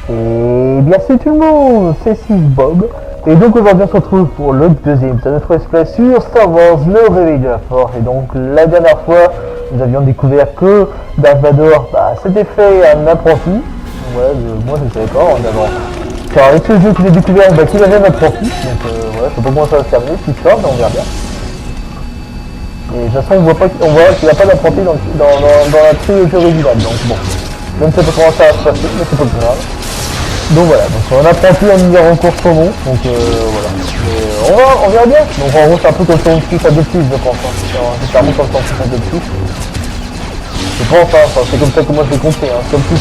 Et bien c'est tout le monde, c'est Steve Bob. Et donc aujourd'hui on se retrouve pour le deuxième épisode de notre esprit sur Star Wars, le réveil de la force. Et donc la dernière fois, nous avions découvert que Darth Vader s'était fait un apprenti. Ouais, moi je ne savais pas d'abord. Car avec ce jeu que j'ai découvert qu'il avait un apprenti. Donc voilà, je sais pas comment ça va se terminer, cette histoire, mais on verra bien. Et de toute façon on voit qu'il n'a pas d'apprenti dans la trilogie originale. Donc bon, je ne sais pas comment ça va se passer, mais c'est pas grave. Donc voilà, donc on a apprenti à mis en course pour nous, donc voilà. On verra bien. Donc en gros c'est un peu comme son fils adoptif je pense. C'est clairement comme son fils adoptif. Je pense, c'est comme ça que moi je l'ai compris. Comme si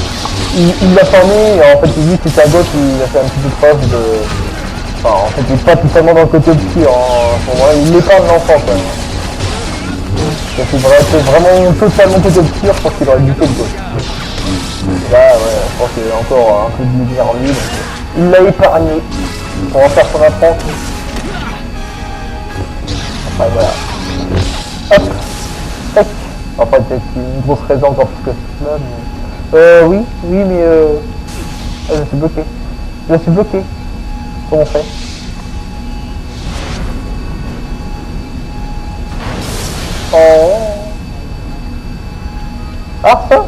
il l'a formé, et en fait il dit que c'est un gosse, il a fait un petit peu de preuve de. Enfin en fait il n'est pas totalement dans le côté obscur, il n'est pas de l'enfant quand même. Donc il devrait être vraiment totalement côté obscur, je pense qu'il aurait buté le gosse. Là, ouais, je pense qu'il y a encore un peu de lumière en lui, donc il l'a épargné pour en faire son apprenti. Après, voilà. Hop, tac. Enfin, peut-être une grosse raison encore plus que cela, mais... oui, mais je suis bloqué. Je suis bloqué. Comment on fait? Oh. Ah, ça?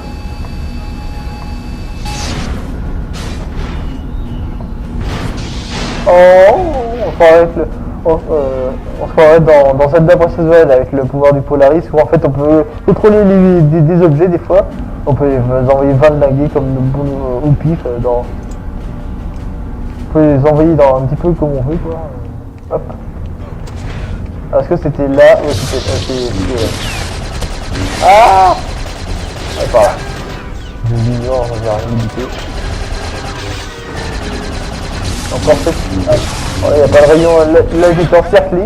On se croirait dans Zelda Breath of the Wild avec le pouvoir du Polaris où en fait on peut contrôler des objets des fois. On peut les envoyer valdinguer comme au pif on peut les envoyer un petit peu comme on veut quoi. Hop. Est-ce que c'était là? Oui c'était Ah ouais, par là. Je l'ignore, j'ai rien buté. Encore fait. Il n'y a pas de rayon, là j'étais encerclé.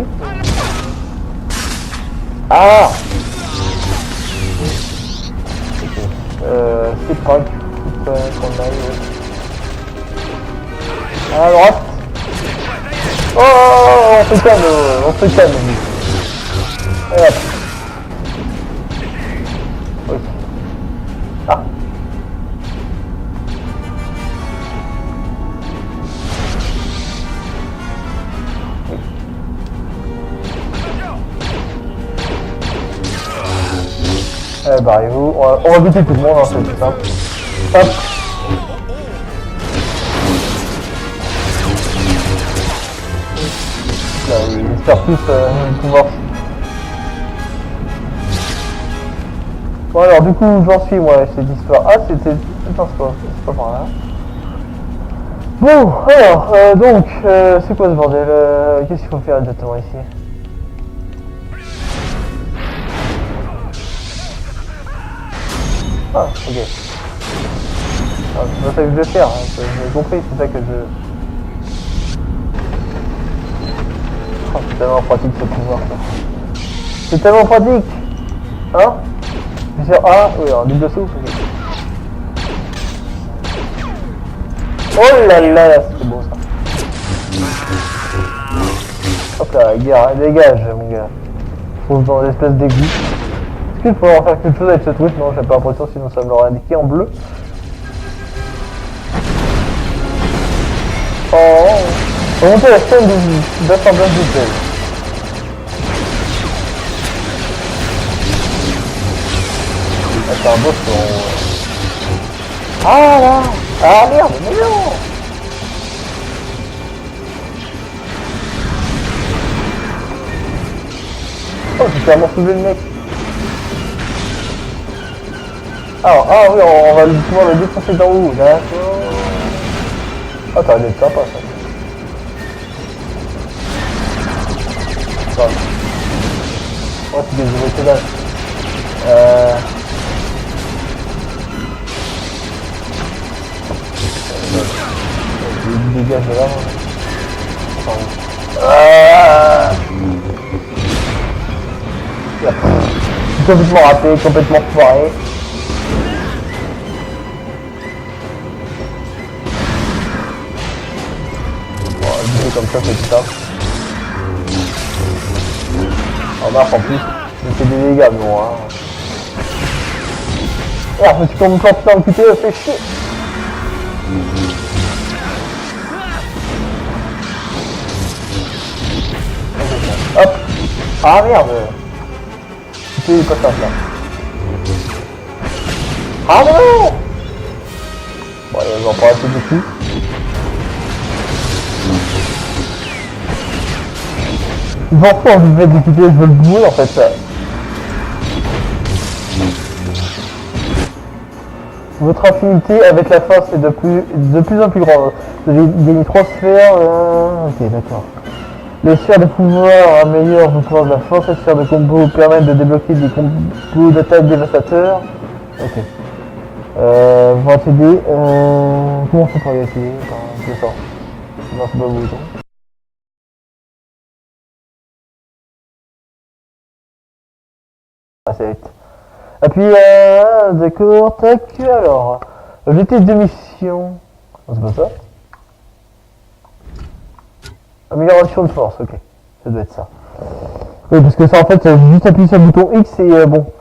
Ah c'est pas qu'on aille. À droite. Oh on se calme. Et hop. Oui. Ah. Barrez-vous, on va buter tout le monde, c'est tout simple. Hop. Là, ils espèrent tous pouvoir. Bon alors du coup j'en suis moi cette histoire. Ah c'était. Attends c'est pas par là. Bon alors donc c'est quoi ce bordel? Qu'est-ce qu'il faut faire exactement ici? Ah, ok. C'est pas ça que je vais faire, j'ai compris, c'est ça que je... Oh, c'est tellement pratique ce pouvoir, ça. C'est tellement pratique. Hein? Je suis sûr, ah, oui, alors double saut, ok. Oh là là, c'est beau ça. Hop là, dégage mon gars. Faut dans l'espèce d'égout. Est-ce qu'il faudra faire quelque chose avec ce truc? Non, j'ai pas l'impression, sinon ça me l'aurait indiqué en bleu. Oh, remonter la scène d'assemblage du tel. Ah, c'est un boss qu'on... Ah là. Ah merde, mais non. Oh, j'ai clairement soulevé le mec. Alors, ah oui, on va pouvoir le défoncer d'en haut, d'accord. Ah, ça va être sympa ça. Enfin. Ouais, c'est des nouveaux codages. Il dégage de là. Complètement raté, complètement foiré. Comme ça c'est ça. On marche en plus, mais c'est des dégâts bon hein. Ah, je me suis comme planté dans le QTE, fait chier. Ah merde. C'est pas simple là. Ah non. Bon, ils vont pas assez dessus. Ils vont faire du fait d'écouter, je veux le boule en fait ça. Votre affinité avec la force est de plus en plus grande. Vous avez gagné 3 sphères. Ok, d'accord. Les sphères de pouvoir améliorent vos pouvoirs de la force. Les sphères de combo permettent de débloquer des combos d'attaque dévastateurs. Ok. Vont accéder. Comment on fait pour y accéder? Enfin, c'est ça. Non, c'est pas le bouton. Ah, c'est vite. Appuyez d'accord, tac, alors. Objectif de mission. Non, c'est pas ça. Amélioration de force, ok. Ça doit être ça. Oui, parce que ça en fait, j'ai juste appuyé sur le bouton X et bon,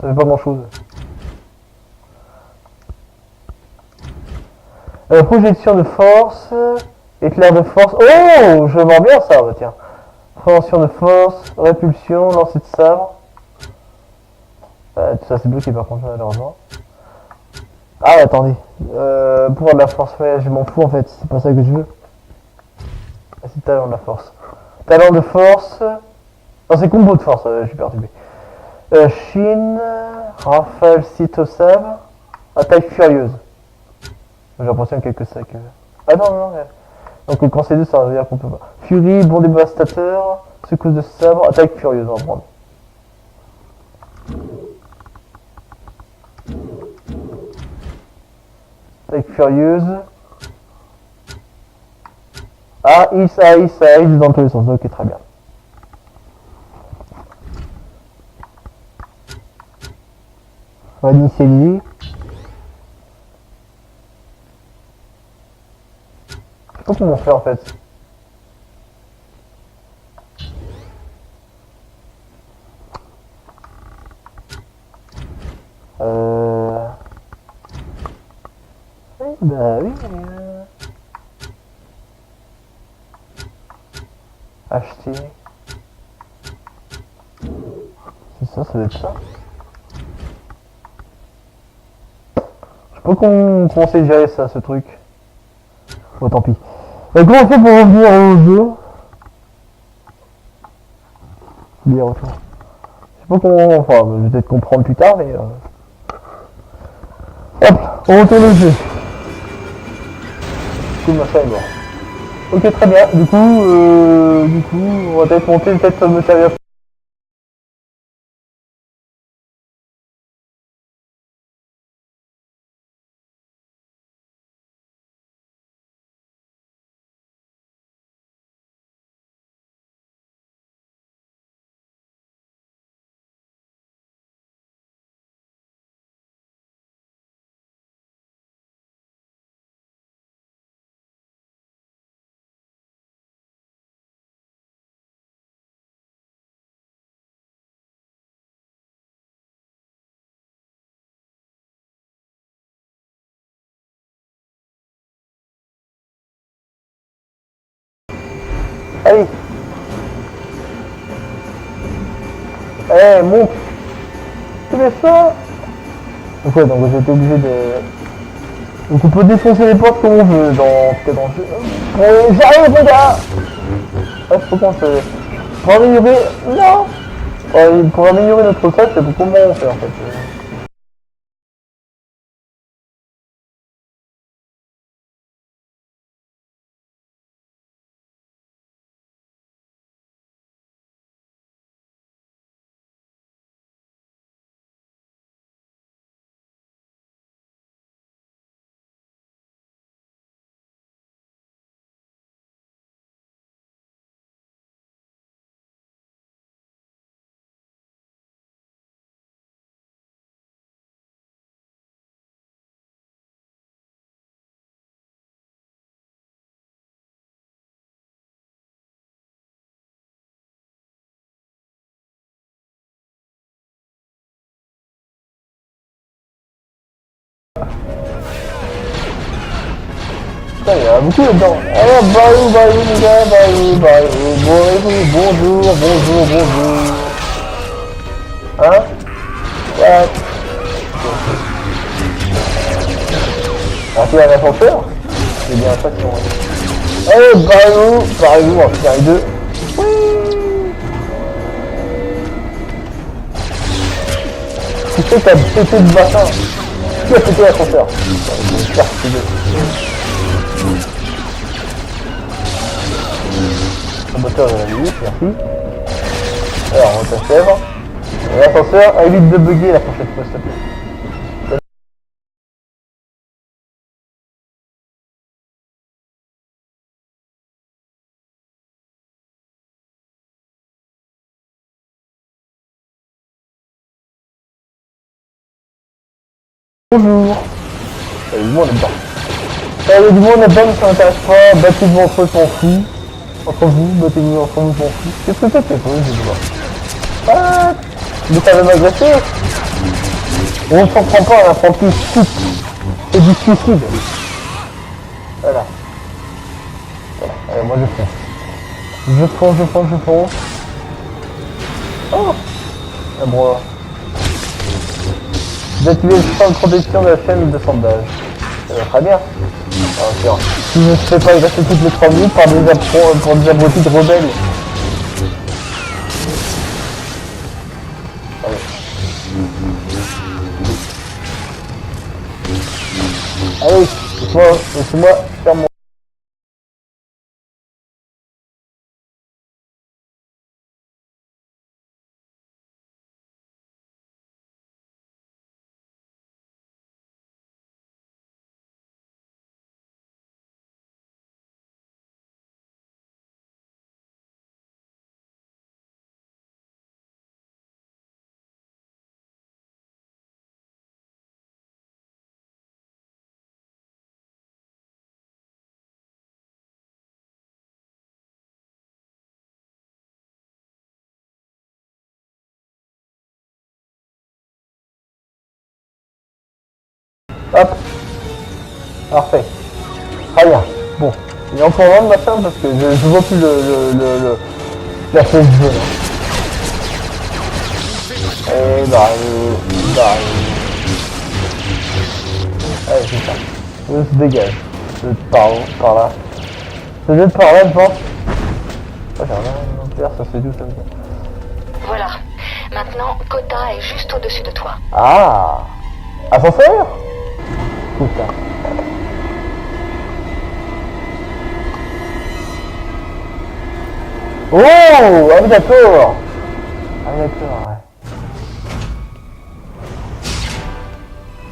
ça fait pas grand chose. Projection de force, éclair de force. Oh, je vois bien ça, bah, tiens. Prévention de force, répulsion, lancer de sabre. Tout ça c'est bloqué par contre, malheureusement. Ah, attendez. Pouvoir de la force, ouais, je m'en fous en fait, c'est pas ça que je veux. Ah, c'est talent de la force. Talent de force. Non, c'est combo de force, je suis perturbé. Chine, rafale, cite au sabre, attaque furieuse. J'ai l'impression qu'il y a que ça que. Ah non, non, non. Donc quand c'est deux, ça veut dire qu'on peut pas. Furie, bon dévastateur, secousse de sabre, attaque furieuse, on va prendre. Attaque furieuse. Ah, X dans tous les sens. Ok, très bien. On va initialiser. Je sais pas comment faire en fait. Oui, bah oui. Acheter. C'est ça doit être ça. Je sais pas comment c'est de gérer ça, ce truc. Bon, tant pis. Comment on fait pour revenir au jeu? Bien retour. Je sais pas comment. Enfin, je vais peut-être comprendre plus tard, mais. Hop, on retourne au jeu. Du coup, machin est mort. Ok, très bien. Du coup, on va peut-être monter, peut-être me servir. Allez. Eh, monte. Tu fais ça? Donc ouais, donc j'étais obligé de. Donc on peut défoncer les portes comme on veut dans le jeu. J'arrive les gars. Ouais, faut qu'on se. Pour améliorer. Non. Pour améliorer notre sac, c'est comment on fait en fait. Il y en a beaucoup là-dedans. Alors, bah les gars, bonjour. Hein? Ouais. Alors qu'il y a un ascenseur? C'est bien ça qui ont... Allez, barrez-vous, en finir les deux. Oui. Tu sais que t'as pété le bassin. Qui a pété l'ascenseur? J'espère que c'est deux. Le moteur de la limite, merci. Alors on t'achève. L'ascenseur, évite de bugger la prochaine fois, s'il te plaît. Bonjour. Il y a du monde là-dedans. Il y a du monde là-dedans, ça m'intéresse pas. Battez-vous entre eux, je m'en fous. Entre vous, battez-vous entre vous, je m'en fous. Qu'est-ce que c'est que je vois? Ah, mais ça veut m'agresser. On ne s'en prend pas à un apprenti soupe. C'est du suicide. Voilà. Allez, moi je fonce. Je fonce. Oh, un bras. D'activer le champ de protection de la chaîne de sondage. Ça va très bien. Alors, si je ne fais pas exercer toutes les 3 minutes pour des abrutis de rebelles. Allez, laissez-moi faire mon... Hop. Parfait. Très bien. Bon. Il est encore loin de machin parce que je vois plus la chaise jaune. Et bah, allez, c'est ça. Je se dégage. Je par là. Je vais par là, je pense. Oh, j'ai rien à faire, ça c'est tout comme ça. Voilà. Maintenant, Kota est juste au-dessus de toi. Ah! Ascenseur? Putain. Oh! Ah oui d'accord! Ah oui d'accord, ouais.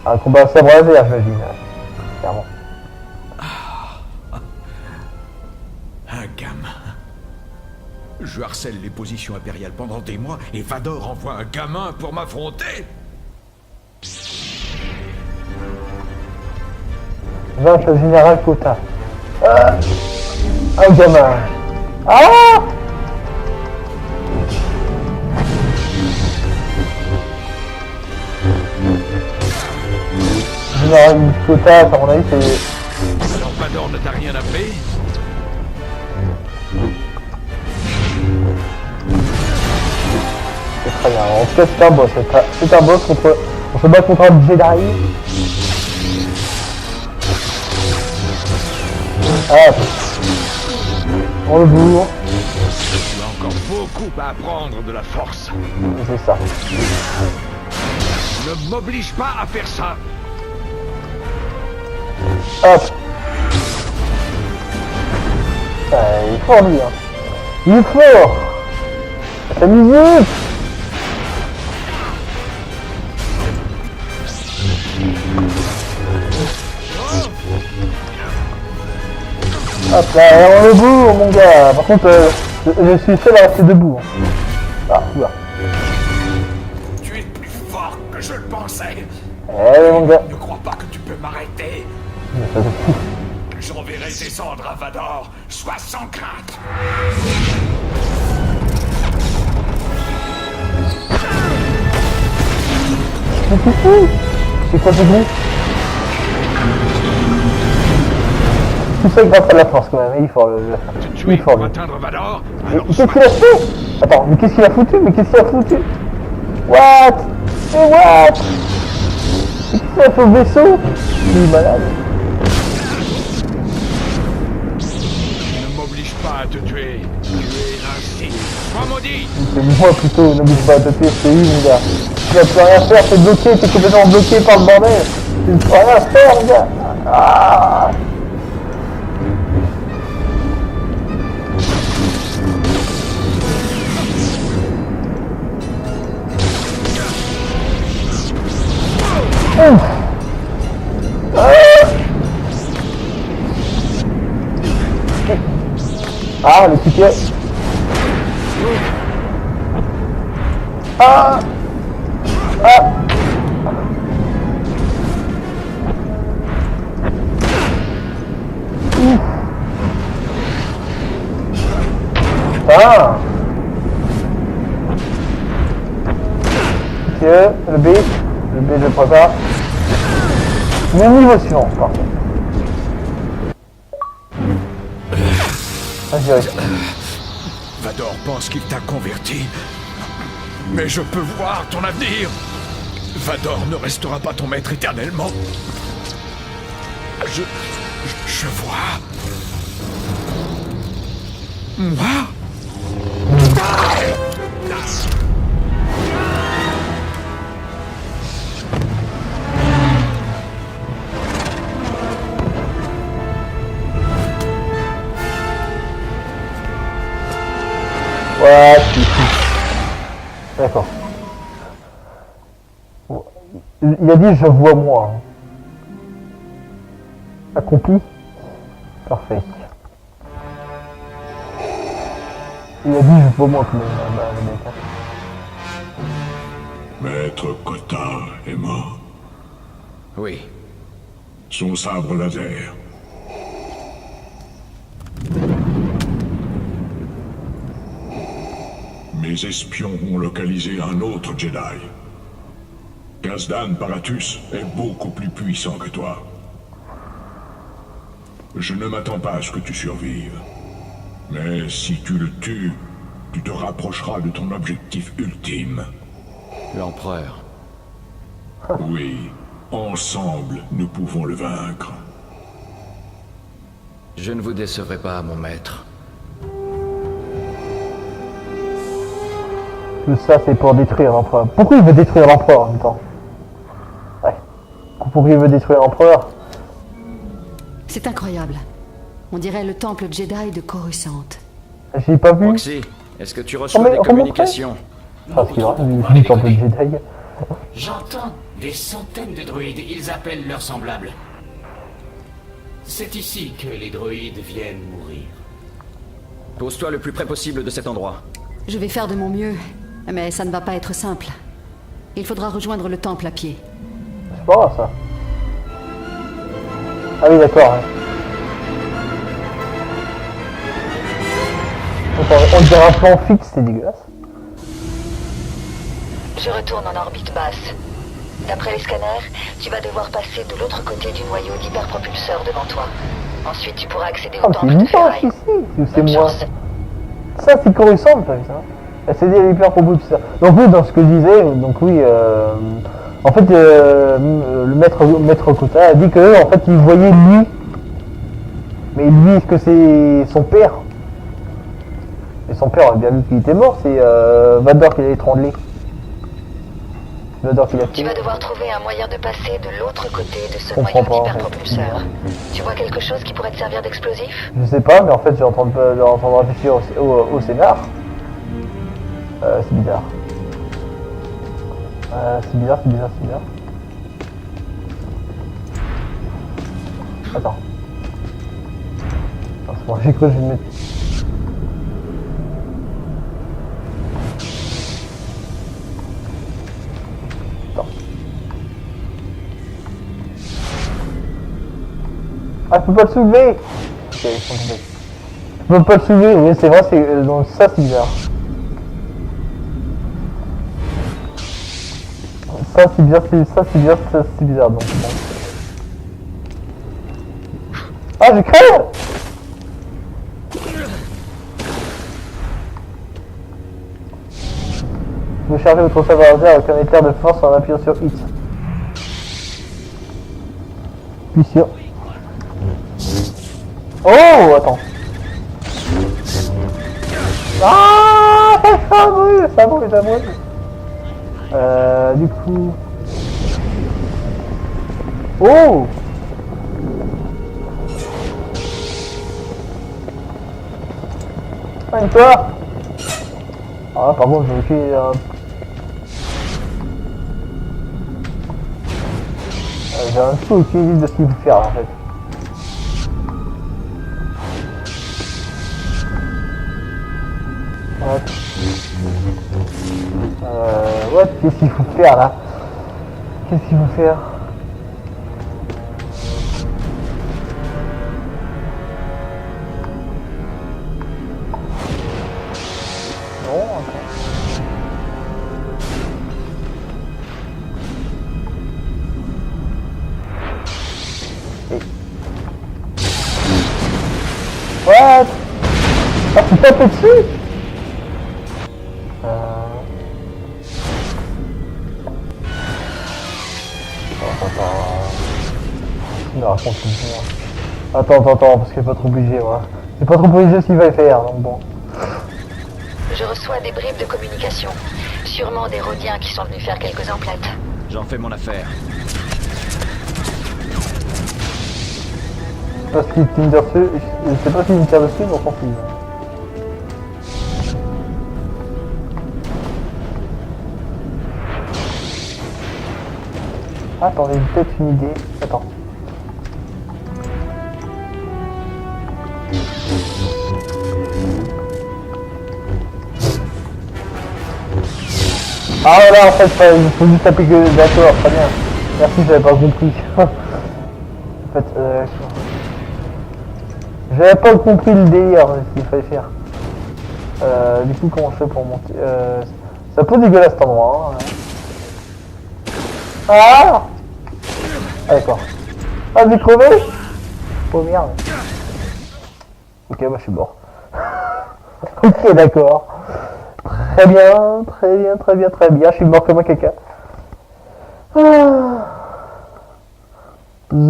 Un combat sabre laser, j'imagine. Clairement. Un gamin. Je harcèle les positions impériales pendant des mois et Vador envoie un gamin pour m'affronter. Vaincre le général Kota. Un gamin. Ah! Général Kota, à mon avis, c'est... Alors Vador ne t'a rien appris? C'est très bien. En tout cas, c'est un boss. C'est un boss contre... On se bat contre un Jedi. Ah, on le bourre. Tu as encore beaucoup à apprendre de la force. C'est ça. Ne m'oblige pas à faire ça. Hop. Il est fort lui, hein. Il est fort. Sa musique. Hop là, on est debout mon gars. Par contre, je suis seul à rester debout. Ah, oula. Tu es plus fort que je le pensais. Eh mon gars. Ne crois pas que tu peux m'arrêter. Ça te fout. J'enverrai tes cendres à Vador. Sois sans crainte. C'est quoi ce bruit? Tout ça grâce à la force quand même, il est fort le... Tu Il est es fort pour lui. atteindre Vador. Mais Alors qu'est-ce qu'il a fait? Attends, mais qu'est-ce qu'il a foutu? What? Mais what? Qu'est-ce qu'il fait au vaisseau? Il est malade. Ne m'oblige pas à te tuer. Tu es ainsi. Sois maudit. C'est moi plutôt, n'oublie pas de te tuer, c'est lui mon gars. Tu vas plus rien faire, t'es bloqué, t'es complètement bloqué par le bordel. Tu ne peux rien faire mon gars. Ah. Ouf. Ah, le ticket. Ah. Ah. Ouf. Ah. Ok, le B. Le B, je prends ça. Mon niveau suivant, parfait. Vas-y, vas-y. Vador pense qu'il t'a converti. Mais je peux voir ton avenir. Vador ne restera pas ton maître éternellement. Je vois. Moi? Ouais, d'accord. Il a dit je vois moi. Accompli. Parfait. Il a dit je vois moi tout le mec. Maître Kota est mort. Oui. Son sabre laser. Mes espions ont localisé un autre Jedi. Kazdan Paratus est beaucoup plus puissant que toi. Je ne m'attends pas à ce que tu survives. Mais si tu le tues, tu te rapprocheras de ton objectif ultime. L'empereur. Oui, ensemble, nous pouvons le vaincre. Je ne vous décevrai pas, mon maître. Tout ça c'est pour détruire l'empereur. Pourquoi il veut détruire l'empereur en même temps? Ouais. Pourquoi il veut détruire l'empereur? C'est incroyable. On dirait le temple Jedi de Coruscant. J'ai pas vu. Roxy, est-ce que tu reçois mais des remonte communications? Parce qu'il a vu le temple Jedi. J'entends des centaines de droïdes, ils appellent leurs semblables. C'est ici que les droïdes viennent mourir. Pose-toi le plus près possible de cet endroit. Je vais faire de mon mieux, mais ça ne va pas être simple. Il faudra rejoindre le temple à pied. C'est pas grave ça. Ah oui d'accord. Hein. On dirait un plan fixe, c'est dégueulasse. Je retourne en orbite basse. D'après les scanners, tu vas devoir passer de l'autre côté du noyau d'hyperpropulseur devant toi. Ensuite, tu pourras accéder au Ah, temple c'est de une ferraille. ici, ou c'est Bonne moi. chance. Ça c'est Coruscant, t'as vu ça? C'est des hyper propos tout ça. Donc oui, dans ce que je disais, donc oui, en fait, le maître Kota a dit que en fait il voyait lui, mais lui, est-ce que c'est son père? Et son père a bien vu qu'il était mort, c'est Vador qui l'a étranglé. Vador qui l'a Tu tué. vas devoir trouver un moyen de passer de l'autre côté de ce Comprends noyau pas, d'hyperpropulseur. Tu vois quelque chose qui pourrait te servir d'explosif? Je sais pas, mais en fait, je suis en train de réfléchir au scénar. C'est bizarre. C'est bizarre. Attends. Ah, c'est bon, j'ai cru que je vais me mettre... Attends. Ah, je peux pas le soulever. Ok, ils sont tombés. Je peux pas le soulever, oui, c'est vrai, c'est... donc ça, c'est bizarre. Ça, c'est bizarre, c'est bizarre, donc... bon. Ah, j'ai crève! Je me recharger votre savoir-faire avec un éclair de force en appuyant sur X. Puis sur... Oh, attends. Ah, ça brûle, ça brûle, ça brûle. Du coup... Oh! Ah, une toi! Ah, par contre, je suis... j'ai un peu aucune idée de ce qu'il faut faire, en fait. What? Qu'est-ce qu'il faut faire, là? Qu'est-ce qu'il faut faire? Non, attends. What? Ah, tu tapes dessus? Attends, parce qu'il est pas trop obligé, moi. Il est pas trop obligé ce qu'il va faire, donc bon. Je reçois des bribes de communication. Sûrement des Rhodiens qui sont venus faire quelques emplettes. J'en fais mon affaire. Parce qu'il me tire dessus, je sais pas s'il me tire dessus, mais on s'en fout. Attends, j'ai peut-être une idée. Attends. Ah voilà, en fait, il faut juste taper que... D'accord, très bien. Merci, j'avais pas compris. En fait, j'avais pas compris le délire, ce qu'il fallait faire. Du coup, comment je fais pour monter c'est un peu dégueulasse cet endroit. Hein. Ah, d'accord. Ah, j'ai crevé. Oh merde. Ok, bah je suis mort. Ok, d'accord. Très bien, très bien, très bien, très bien. Je suis mort comme un caca. Ah. Qu'est-ce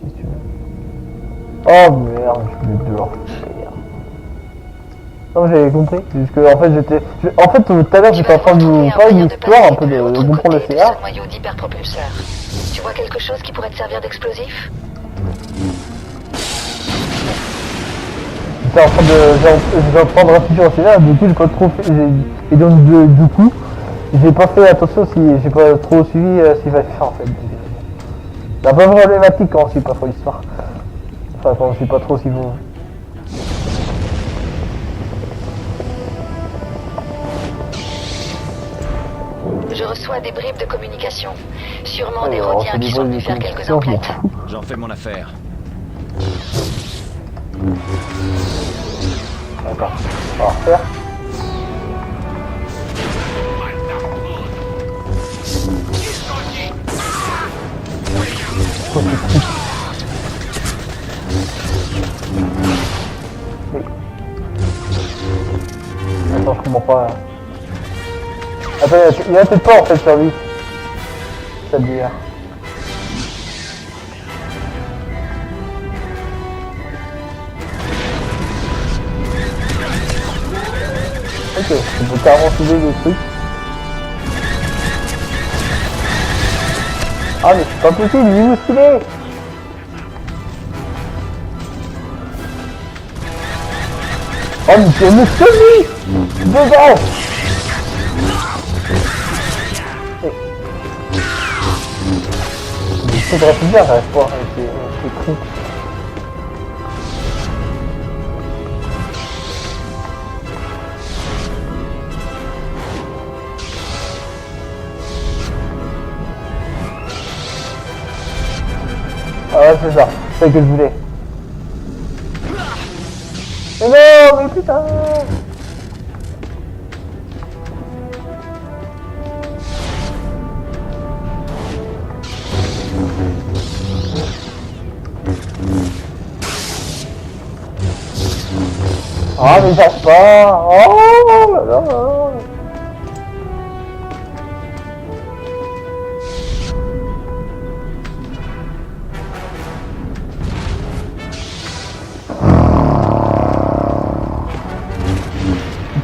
que tu veux? Oh merde, je suis dehors. Non, j'avais compris. Parce que en fait, en fait, tout à l'heure, j'étais en train de vous parler d'une histoire un peu de comprendre le CA. Noyau d'hyperpropulseur. Tu vois quelque chose qui pourrait te servir d'explosif? J'étais en train de réfléchir au CA, du coup, j'ai pas trop fait. Et donc, du coup, j'ai pas fait attention si j'ai pas trop suivi ce qu'il fallait faire en fait. C'est un peu problématique quand on suit pas trop l'histoire. Enfin, quand on suit pas trop ce qu'il faut. Je reçois des bribes de communication. Sûrement des Rhodiens qui sont venus faire quelques emplettes. J'en fais mon affaire. D'accord. On va refaire. Attends, je comprends pas. Attends, il y a peut-être pas en fait sur lui. Ça veut dire. Ok, je peux carrément soulever le truc. Ah mais c'est pas possible, il est où ce qu'il est? Oh mais c'est une celui dedans. C'est de réfléchir, j'arrive pas avec ces trucs. Ah ouais, c'est ça, c'est ça que je voulais. Mais non, mais putain! Ah mais j'arrive pas. Oh là là.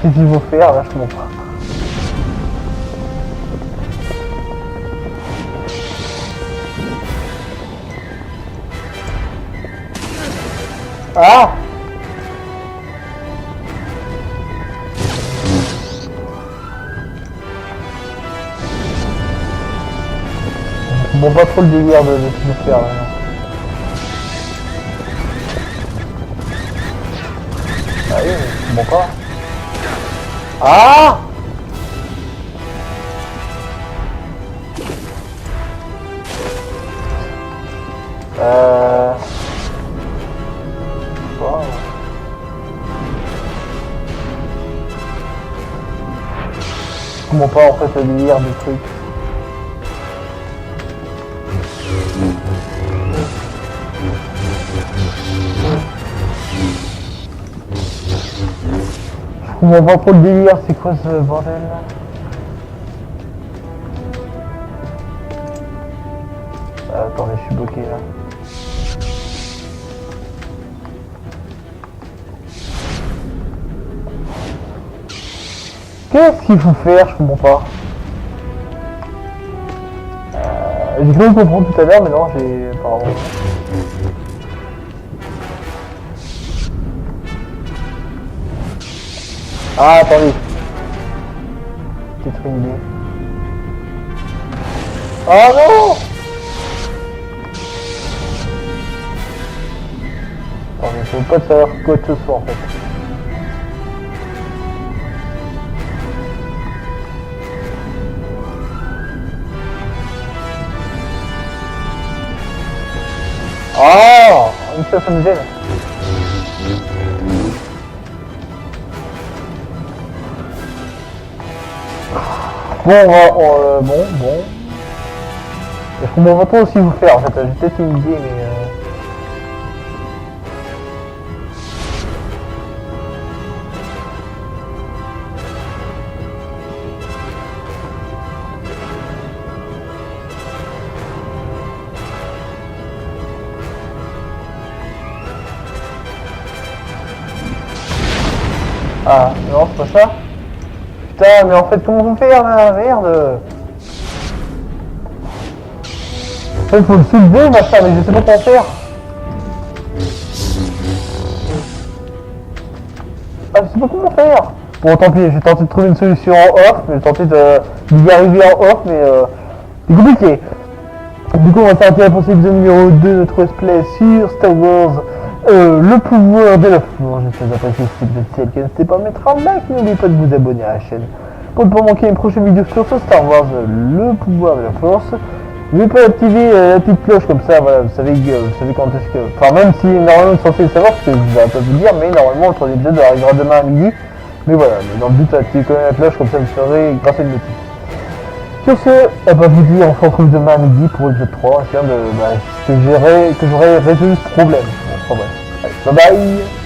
qu'est-ce qu'il faut faire là, je comprends pas. Ah! Bon, pas trop le délire de faire là. Non. Ah oui, mais bon pas. Ah! Wow. Je comprends pas en fait le délire du truc. Je comprends pas trop le délire, c'est quoi ce bordel là? Attendez, je suis bloqué là. Qu'est-ce qu'il faut faire? Je comprends pas. J'ai cru comprendre tout à l'heure, mais non, j'ai... Pardon. Ah, attendez. Peut-être une idée. Oh non! Attendez, je veux pas savoir quoi que ce soit en fait. Oh! Ça me gêne. Bon, bon. Je comprends pas trop aussi vous faire en fait, j'ai peut-être une idée mais... Ah, non, c'est pas ça. Putain, mais en fait, comment vous faire là? Merde. En fait, faut le soulever, machin, mais je sais pas comment faire. Ah, je sais pas comment faire. Bon, tant pis, j'ai tenté de trouver une solution en off, mais j'ai tenté d'y arriver en off, mais c'est compliqué. Du coup, on va s'arrêter pour cet épisode numéro 2 de notre let's play sur Star Wars. Le pouvoir de la force. J'espère que vous appréciez ce type de série. N'hésitez pas à mettre un like, n'oubliez pas de vous abonner à la chaîne pour ne pas manquer une prochaine vidéo sur ce Star Wars, le pouvoir de la force. N'oubliez pas d'activer la petite cloche comme ça, voilà, vous savez quand est-ce que... Enfin, même si normalement vous êtes censé le savoir, parce que je vais pas vous dire, mais normalement le troisième épisode arrivera demain à midi. Mais voilà, mais dans le but d'activer quand même la cloche, comme ça vous saurez grâce à une notice. Sur ce, je vous dis, on se retrouve demain à midi pour l'épisode 3, que j'aurai résolu ce problème. Bon, enfin bref. Allez, bye bye.